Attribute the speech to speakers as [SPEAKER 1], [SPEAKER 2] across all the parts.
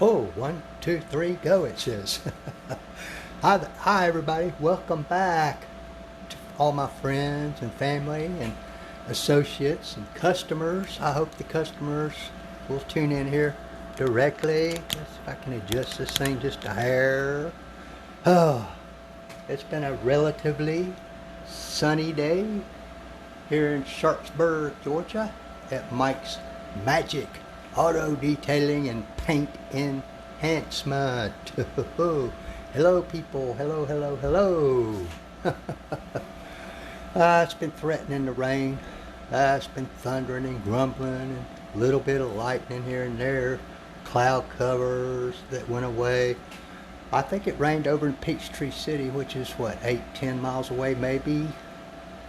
[SPEAKER 1] Oh, 1, 2, 3, go, it says. Hi, everybody. Welcome back to all my friends and family and associates and customers. I hope the customers will tune in here directly. Let's see if I can adjust this thing just a hair. Oh, it's been a relatively sunny day here in Sharpsburg, Georgia at Mike's Magic Auto Detailing and Paint Enhancement. Hello people, hello. It's been threatening to rain. It's been thundering and grumbling and a little bit of lightning here and there. Cloud covers that went away. I think it rained over in Peachtree City, which is what, 8-10 miles away maybe,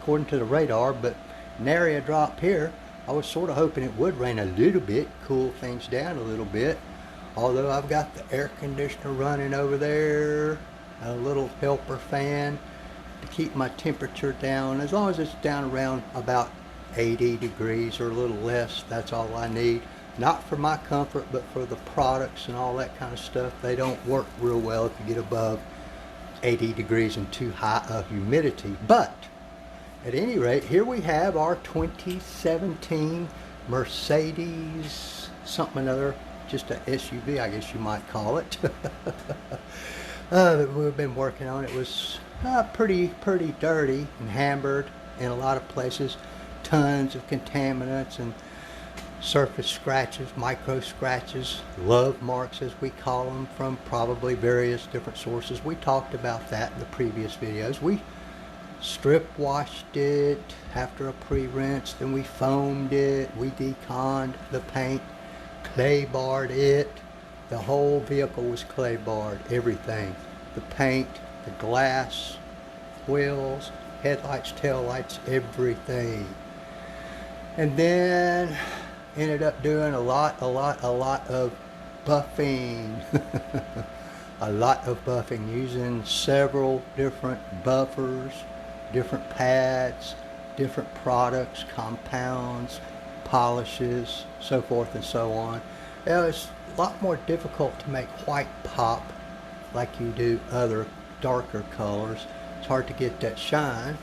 [SPEAKER 1] according to the radar, but nary a drop here. I was sort of hoping it would rain a little bit, cool things down a little bit. Although I've got the air conditioner running over there, a little helper fan to keep my temperature down. As long as it's down around about 80 degrees or a little less, that's all I need. Not for my comfort, but for the products and all that kind of stuff. They don't work real well if you get above 80 degrees and too high a humidity. But at any rate, here we have our 2017 Mercedes something or another, just an SUV, I guess you might call it. That we've been working on. It was pretty dirty and hammered in a lot of places. Tons of contaminants and surface scratches, micro scratches, love marks as we call them, from probably various different sources. We talked about that in the previous videos. We strip washed it after a pre-rinse, then we foamed it, we deconned the paint, clay barred it. The whole vehicle was clay barred, everything. The paint, the glass, wheels, headlights, taillights, everything. And then ended up doing a lot of buffing. A lot of buffing, using several different buffers, different pads, different products, compounds, polishes, so forth and so on. It's a lot more difficult to make white pop like you do other darker colors. It's hard to get that shine,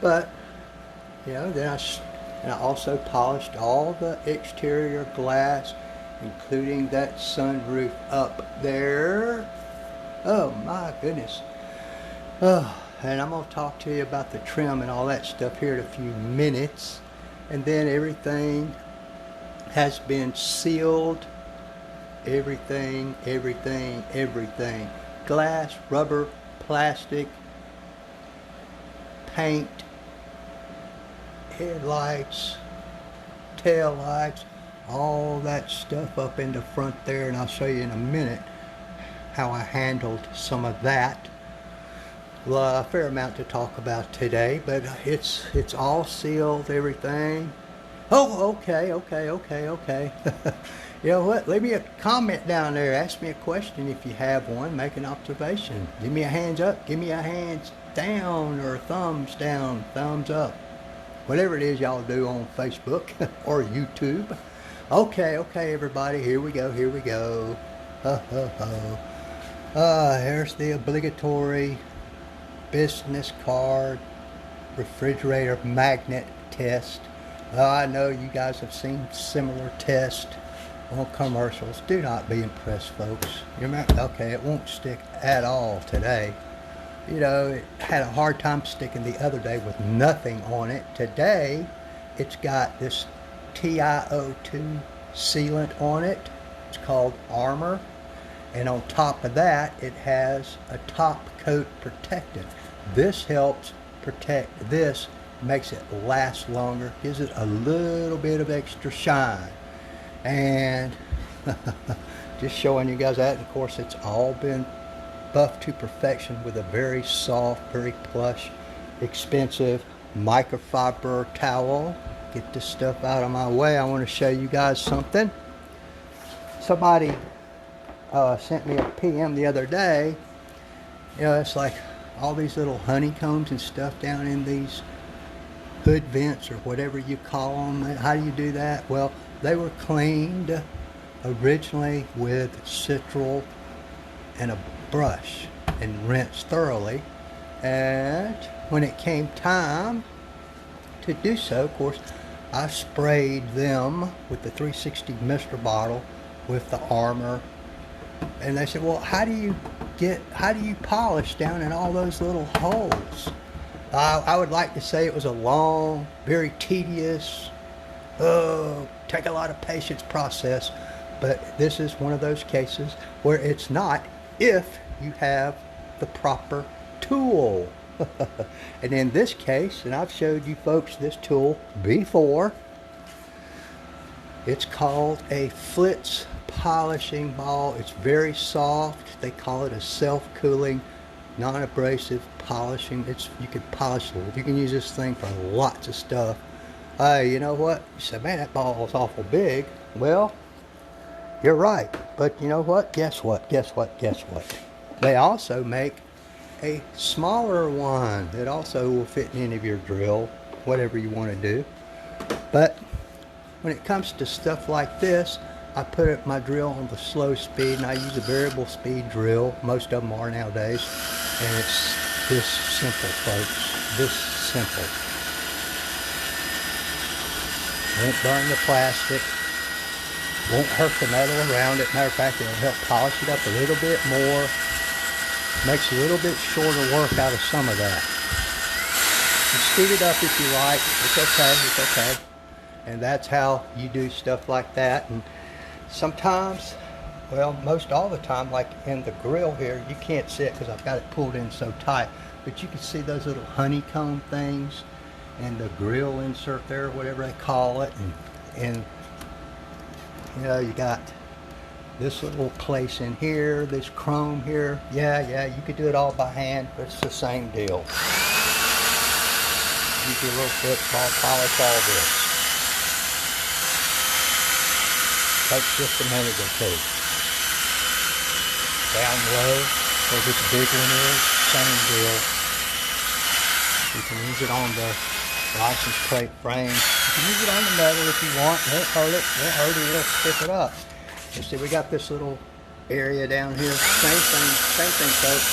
[SPEAKER 1] but you know, then I also polished all the exterior glass, including that sunroof up there. Oh my goodness. Oh, and I'm going to talk to you about the trim and all that stuff here in a few minutes. And then everything has been sealed. Everything. Glass, rubber, plastic, paint, headlights, tail lights, all that stuff up in the front there, and I'll show you in a minute how I handled some of that. Well, a fair amount to talk about today, but it's all sealed, everything. Oh, okay. You know what? Leave me a comment down there. Ask me a question if you have one. Make an observation. Give me a hands up. Give me a hands down or a thumbs down, thumbs up. Whatever it is y'all do on Facebook or YouTube. Okay, everybody. Here we go. Here's the obligatory business card refrigerator magnet test. I know you guys have seen similar tests on commercials. Do not be impressed, folks. You remember? Okay, it won't stick at all today. You know, it had a hard time sticking the other day with nothing on it. Today, it's got this TiO2 sealant on it. It's called Armor. And on top of that, it has a top coat protectant. This helps protect this, makes it last longer, gives it a little bit of extra shine. And just showing you guys that. And of course, it's all been buffed to perfection with a very soft, very plush, expensive microfiber towel. Get this stuff out of my way. I want to show you guys something. Somebody sent me a PM the other day. You know, it's like all these little honeycombs and stuff down in these hood vents or whatever you call them. How do you do that? Well, they were cleaned originally with citral and a brush and rinsed thoroughly. And when it came time to do so, of course, I sprayed them with the 360 mister bottle with the Armor. And they said, well, how do you polish down in all those little holes? I would like to say it was a long, very tedious, take a lot of patience process, but this is one of those cases where it's not, if you have the proper tool. And in this case, and I've showed you folks this tool before, it's called a Flitz polishing ball. It's very soft. They call it a self-cooling, non-abrasive polishing. You can polish it. You can use this thing for lots of stuff. You know what? You said, man, that ball is awful big. Well, you're right. But you know what? Guess what? Guess what? Guess what? They also make a smaller one that also will fit in any of your drill, whatever you want to do. But when it comes to stuff like this, I put my drill on the slow speed, and I use a variable speed drill. Most of them are nowadays. And it's this simple, folks. This simple. Won't burn the plastic. Won't hurt the metal around it. Matter of fact, it'll help polish it up a little bit more. Makes a little bit shorter work out of some of that. You speed it up if you like. It's okay. It's okay. And that's how you do stuff like that. And sometimes, well, most all the time, like in the grill here, you can't see it because I've got it pulled in so tight. But you can see those little honeycomb things and the grill insert there, whatever they call it. And you know, you got this little place in here, this chrome here. Yeah, you could do it all by hand, but it's the same deal. Use your little Flitz ball, polish all this. Takes just a minute or two. Down low, where this big one is, same deal. You can use it on the license plate frame. You can use it on the metal if you want. It won't hurt it. It won't hurt it. It'll stick it up. You see, we got this little area down here. Same thing, folks.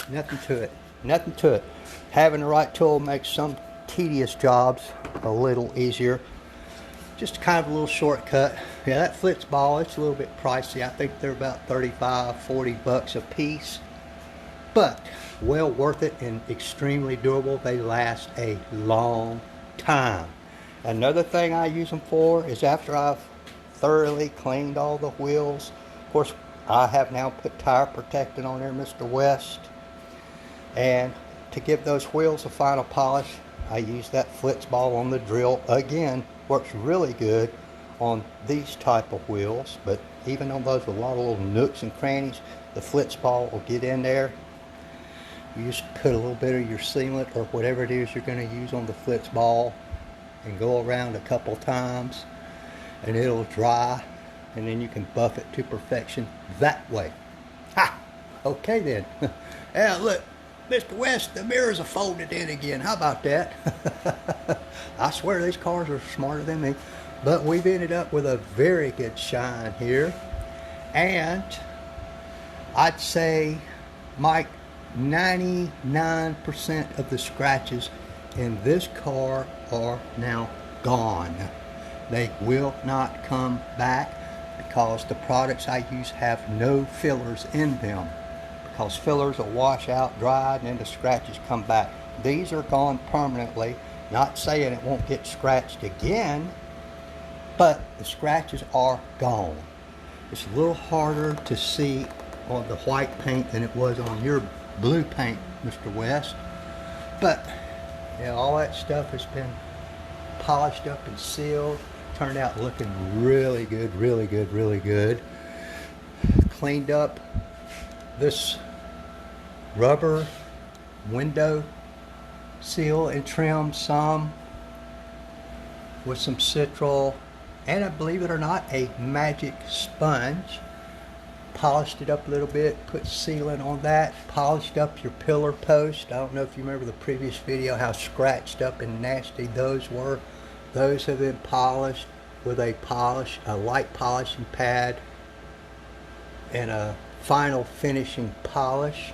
[SPEAKER 1] Here, nothing to it. Nothing to it. Having the right tool makes some tedious jobs a little easier. Just kind of a little shortcut. Yeah, that Flitz ball, it's a little bit pricey. I think they're about 35, 40 bucks a piece. But well worth it and extremely durable. They last a long time. Another thing I use them for is after I've thoroughly cleaned all the wheels. Of course, I have now put tire protectant on there, Mr. West. And to give those wheels a final polish, I use that Flitz ball on the drill. Again, works really good on these type of wheels, but even on those with a lot of little nooks and crannies, the Flitz ball will get in there. You just put a little bit of your sealant or whatever it is you're going to use on the Flitz ball and go around a couple times, and it'll dry, and then you can buff it to perfection that way. Ha! Okay then. Yeah, look, Mr. West, the mirrors are folded in again. How about that? I swear these cars are smarter than me. But we've ended up with a very good shine here. And I'd say, Mike, 99% of the scratches in this car are now gone. They will not come back because the products I use have no fillers in them, because fillers will wash out, dry, and then the scratches come back. These are gone permanently. Not saying it won't get scratched again, but the scratches are gone. It's a little harder to see on the white paint than it was on your blue paint, Mr. West. But yeah, all that stuff has been polished up and sealed. Turned out looking really good, really good, really good. Cleaned up this rubber window seal and trimmed some with some citral and, believe it or not, a magic sponge. Polished it up a little bit, put sealant on that, polished up your pillar post. I don't know if you remember the previous video how scratched up and nasty those were. Those have been polished, with a polish, a light polishing pad, and a final finishing polish.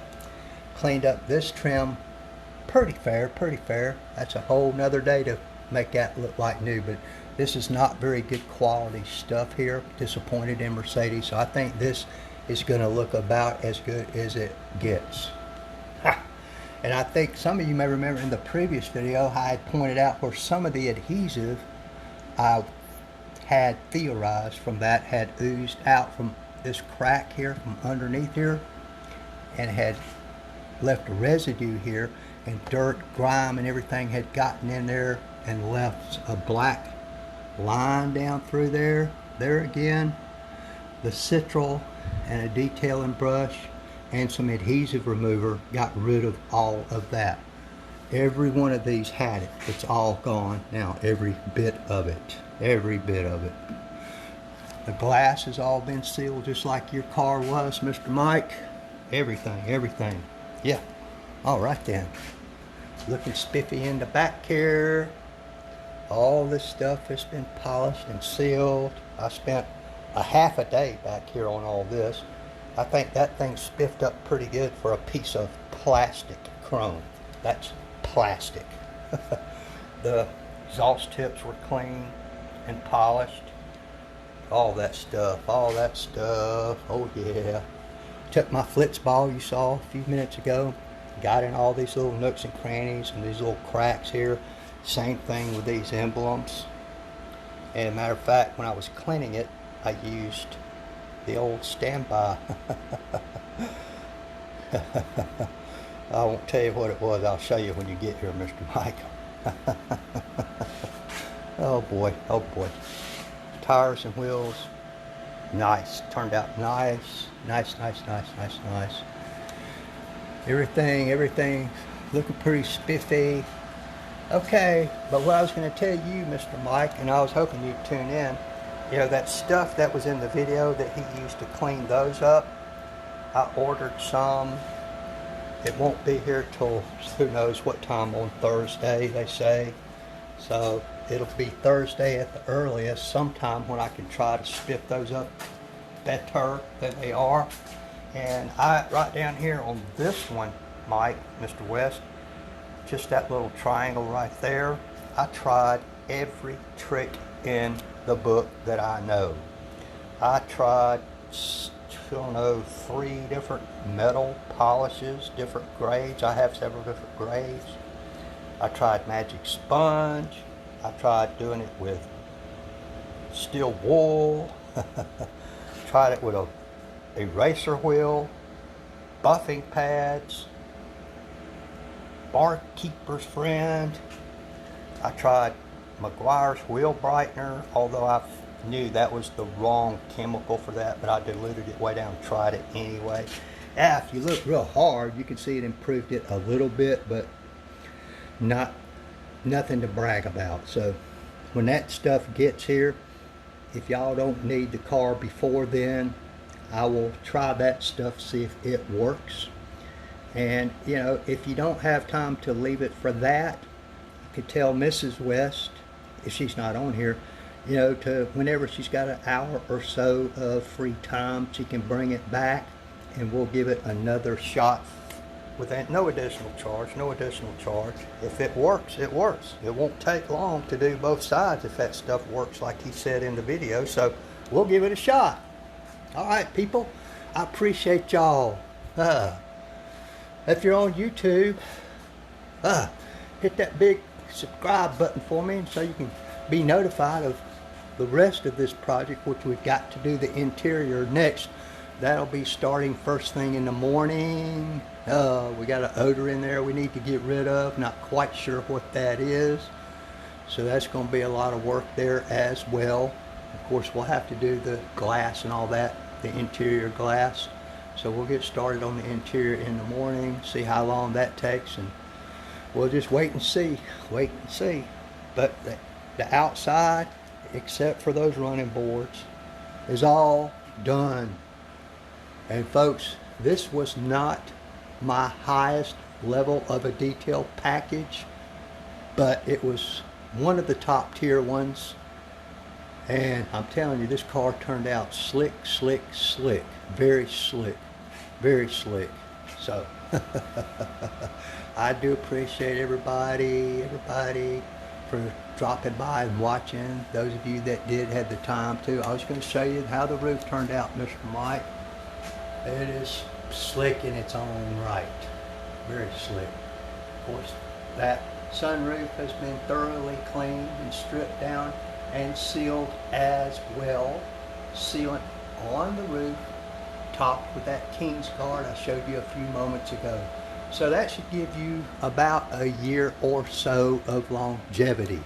[SPEAKER 1] Cleaned up this trim pretty fair, pretty fair. That's a whole nother day to make that look like new, but this is not very good quality stuff here. Disappointed in Mercedes, so I think this is going to look about as good as it gets. Ha! And I think some of you may remember in the previous video I had pointed out where some of the adhesive I had theorized from that had oozed out from this crack here, from underneath here, and had left a residue here, and dirt, grime, and everything had gotten in there and left a black line down through there. There again, the citral and a detailing brush and some adhesive remover got rid of all of that. Every one of these had it. It's all gone now, every bit of it. Every bit of it. The glass has all been sealed just like your car was, Mr. Mike. Everything, everything. Yeah. All right then. Looking spiffy in the back here. All this stuff has been polished and sealed. I spent a half a day back here on all this. I think that thing's spiffed up pretty good for a piece of plastic chrome. That's plastic. The exhaust tips were clean and polished. All that stuff, all that stuff. Oh yeah. Took my Flitz ball you saw a few minutes ago. Got in all these little nooks and crannies and these little cracks here. Same thing with these emblems. And as a matter of fact, when I was cleaning it, I used the old standby. I won't tell you what it was. I'll show you when you get here, Mr. Mike. Oh boy, oh boy. Tires and wheels, nice. Turned out nice. Nice, nice, nice, nice, nice. Everything looking pretty spiffy. Okay, but what I was going to tell you, Mr. Mike, and I was hoping you'd tune in, you know, that stuff that was in the video that he used to clean those up, I ordered some. It won't be here till who knows what time on Thursday, they say. So it'll be Thursday at the earliest, sometime when I can try to spiff those up better than they are. And I, right down here on this one, Mike, Mr. West, just that little triangle right there, I tried every trick in the book that I know. I tried, I don't know, 3 different metal polishes, different grades. I have several different grades. I tried magic sponge. I tried doing it with steel wool. Tried it with a eraser wheel, buffing pads, barkeeper's friend. I tried McGuire's wheel brightener, although I knew that was the wrong chemical for that, but I diluted it way down and tried it anyway. Yeah, if you look real hard, you can see it improved it a little bit, but nothing to brag about. So when that stuff gets here, if y'all don't need the car before then, I will try that stuff, see if it works. And you know, if you don't have time to leave it for that, you could tell Mrs. West, if she's not on here, you know, to whenever she's got an hour or so of free time, she can bring it back and we'll give it another shot with no additional charge, no additional charge. If it works, it works. It won't take long to do both sides if that stuff works like he said in the video, so we'll give it a shot. All right, people, I appreciate y'all. If you're on YouTube, hit that big subscribe button for me so you can be notified of the rest of this project, which we've got to do the interior next. That'll be starting first thing in the morning. We got an odor in there we need to get rid of. Not quite sure what that is. So that's going to be a lot of work there as well. Of course, we'll have to do the glass and all that, the interior glass. So we'll get started on the interior in the morning, see how long that takes, and we'll just wait and see. But the outside, except for those running boards, is all done. And folks, this was not my highest level of a detail package, but it was one of the top tier ones. And I'm telling you, this car turned out slick, slick, slick. Very slick. Very slick. So, I do appreciate everybody for dropping by and watching. Those of you that did have the time to. I was going to show you how the roof turned out, Mr. Mike. It is slick in its own right. Very slick. Of course, that sunroof has been thoroughly cleaned and stripped down and sealed as well. Sealant on the roof, topped with that King's Guard I showed you a few moments ago. So that should give you about a year or so of longevity,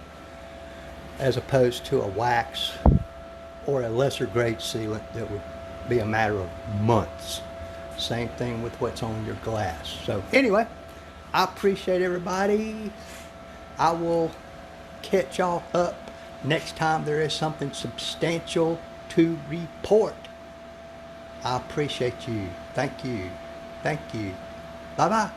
[SPEAKER 1] as opposed to a wax or a lesser grade sealant that would be a matter of months. Same thing with what's on your glass. So anyway, I appreciate everybody. I will catch y'all up next time there is something substantial to report. I appreciate you. Thank you. Thank you. Bye-bye.